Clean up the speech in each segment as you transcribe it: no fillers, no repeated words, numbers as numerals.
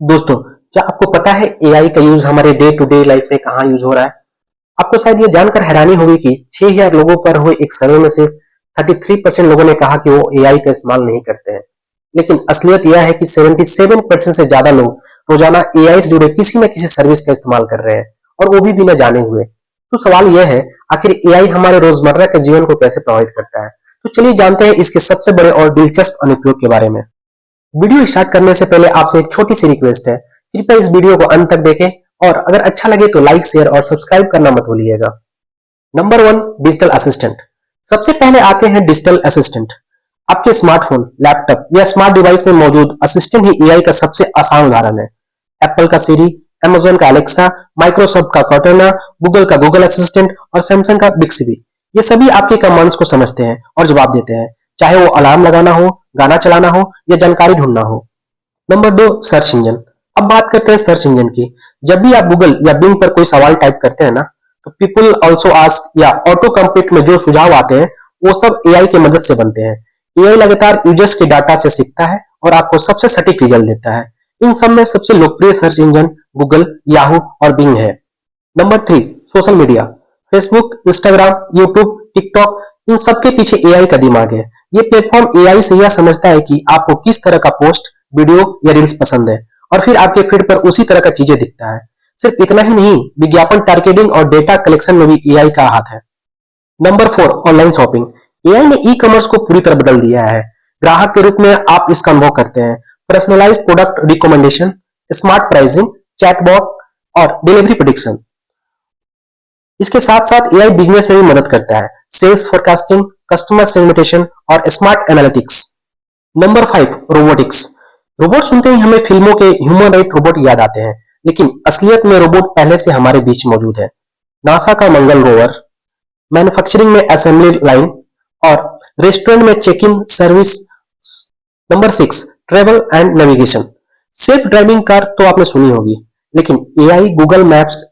दोस्तों, क्या आपको पता है एआई का यूज हमारे डे टू डे लाइफ में कहाँ यूज हो रहा है? आपको शायद ये जानकर हैरानी होगी कि 6000 लोगों पर हुए एक सर्वे में सिर्फ 33% लोगों ने कहा कि वो एआई का इस्तेमाल नहीं करते हैं। लेकिन असलियत यह है कि 77% से ज्यादा लोग रोजाना एआई से जुड़े किसी न किसी सर्विस का इस्तेमाल कर रहे हैं, और वो भी बिना जाने हुए। तो सवाल यह है, आखिर एआई हमारे रोजमर्रा के जीवन को कैसे प्रभावित करता है? तो चलिए जानते हैं इसके सबसे बड़े और दिलचस्प अनुप्रयोग के बारे में। वीडियो स्टार्ट करने से पहले आपसे एक छोटी सी रिक्वेस्ट है, कृपया इस वीडियो को अंत तक देखें और अगर अच्छा लगे तो लाइक, शेयर और सब्सक्राइब करना मत भूलिएगा। Number 1, digital assistant. सबसे पहले आते हैं डिजिटल असिस्टेंट। आपके स्मार्टफोन, लैपटॉप या स्मार्ट डिवाइस में मौजूद असिस्टेंट ही एआई का सबसे आसान उदाहरण है। एप्पल का सिरी, अमेजोन का अलेक्सा, माइक्रोसॉफ्ट का कॉर्टेना, गूगल का गूगल असिस्टेंट और सैमसंग का बिक्सिबी, ये सभी आपके कमांड्स को समझते हैं और जवाब देते हैं, चाहे वो अलार्म लगाना हो, गाना चलाना हो या जानकारी ढूंढना हो। Number 2, search engine. अब बात करते हैं सर्च इंजन की। जब भी आप गूगल या बिंग पर कोई सवाल टाइप करते हैं ना, तो पीपल आल्सो आस्क या ऑटो कंप्लीट में जो सुझाव आते हैं वो सब एआई की मदद से बनते हैं। एआई लगातार यूजर्स के डाटा से सीखता है और आपको सबसे सटीक रिजल्ट देता है। इन सब में सबसे लोकप्रिय सर्च इंजन गूगल, याहू और बिंग है। Number 3, social media. Facebook, Instagram, YouTube, TikTok, इन सब के पीछे एआई का दिमाग है। ये प्लेटफॉर्म एआई से यह समझता है कि आपको किस तरह का पोस्ट, वीडियो या रील्स पसंद है, और फिर आपके फीड पर उसी तरह का चीजें दिखता है। सिर्फ इतना ही नहीं, विज्ञापन टारगेटिंग और डेटा कलेक्शन में भी एआई का हाथ है। Number 4, online shopping. एआई ने ई कॉमर्स को पूरी तरह बदल दिया है। ग्राहक के रूप में आप इसका अनुभव करते हैं। Personalised product recommendation, smart pricing, chatbot और डिलीवरी प्रेडिक्शन। इसके साथ साथ एआई बिजनेस में भी मदद करता है। सेल्स फोरकास्टिंग, कस्टमर सेगमेंटेशन और smart analytics. Number 5, robotics. Robot सुनते ही हमें फिल्मों के ह्यूमनॉइड रोबोट याद आते हैं, लेकिन असलियत में रोबोट पहले से हमारे बीच मौजूद है। नासा का मंगल रोवर, मैन्युफैक्चरिंग में असेंबली लाइन और रेस्टोरेंट में check in service. Number 6, travel and navigation. Self driving car तो आपने सुनी होगी, लेकिन AI Google Maps,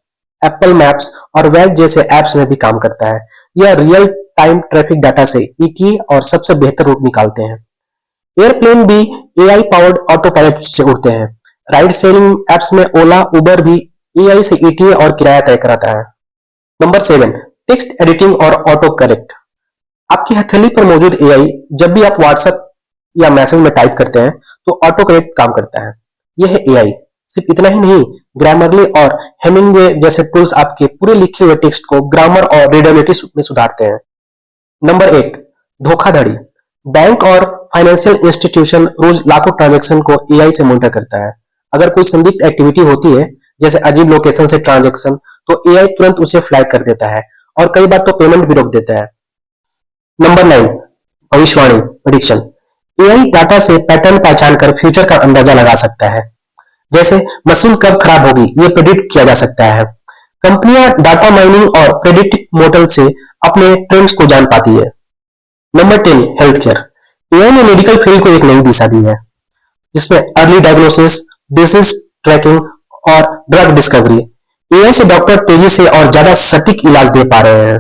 Apple Maps और वेल जैसे ऐप्स में भी काम करता है। यह रियल टाइम ट्रैफिक डाटा से ईटीए और सबसे बेहतर रूट निकालते हैं। एयरप्लेन भी एआई पावर्ड ऑटो पायलट से उड़ते हैं। राइड शेयरिंग एप्स में ओला, उबर भी एआई से ईटीए और किराया तय कराता है। नंबर 7, टेक्स्ट एडिटिंग और ऑटो करेक्ट। आपकी हथेली पर मौजूद एआई जब भी आप व्हाट्सएप या मैसेज में टाइप करते हैं तो ऑटो करेक्ट काम करता है। यह है एआई। सिर्फ इतना ही नहीं, ग्रामरली और हेमिंगवे जैसे टूल्स आपके पूरे लिखे हुए टेक्स्ट को ग्रामर और रीडेबिलिटी में सुधारते हैं। नंबर 8, धोखाधड़ी। बैंक और फाइनेंशियल इंस्टीट्यूशन रोज लाखों ट्रांजैक्शन को एआई से मॉनिटर करता है। अगर कोई संदिग्ध एक्टिविटी होती है, जैसे अजीब लोकेशन से ट्रांजैक्शन, तो एआई तुरंत उसे फ्लैग कर देता है और कई बार तो पेमेंट भी रोक देता है। नंबर 9, भविष्यवाणी, प्रेडिक्शन। एआई डाटा से पैटर्न पहचान कर फ्यूचर का अंदाजा लगा सकता है। जैसे मशीन कब खराब होगी, ये प्रेडिक्ट किया जा सकता है। कंपनियां डाटा माइनिंग और प्रेडिक्टिव मॉडल से अपने ट्रेंड्स को जान पाती है। Number 10, health care. एआई ने मेडिकल फील्ड को एक नई दिशा दी है, जिसमें अर्ली डायग्नोसिस, डिजीज ट्रैकिंग और ड्रग डिस्कवरी। एआई से डॉक्टर तेजी से और ज्यादा सटीक इलाज दे पा रहे हैं।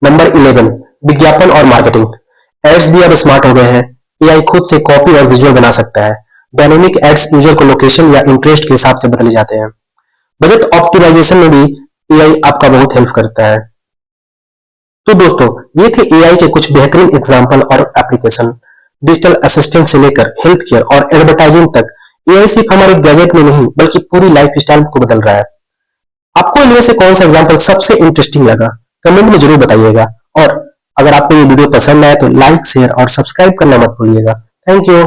नंबर 11, विज्ञापन और मार्केटिंग। एड्स भी अब स्मार्ट हो गए हैं। एआई खुद से कॉपी और विजुअल बना सकता है। डायनेमिक एड्स यूजर को लोकेशन या इंटरेस्ट के हिसाब से बदले जाते हैं। बजट ऑप्टिमाइजेशन में भी एआई आपका बहुत हेल्प करता है। तो दोस्तों, ये थे एआई के कुछ बेहतरीन एग्जाम्पल और एप्लीकेशन। डिजिटल असिस्टेंट से लेकर हेल्थ केयर और एडवर्टाइजिंग तक, एआई सिर्फ हमारे गैजेट में नहीं बल्कि पूरी लाइफ स्टाइल को बदल रहा है। आपको इनमें से कौन सा एग्जाम्पल सबसे इंटरेस्टिंग लगा, कमेंट में जरूर बताइएगा। और अगर आपको ये वीडियो पसंद आए तो लाइक, शेयर और सब्सक्राइब करना मत भूलिएगा। Thank you.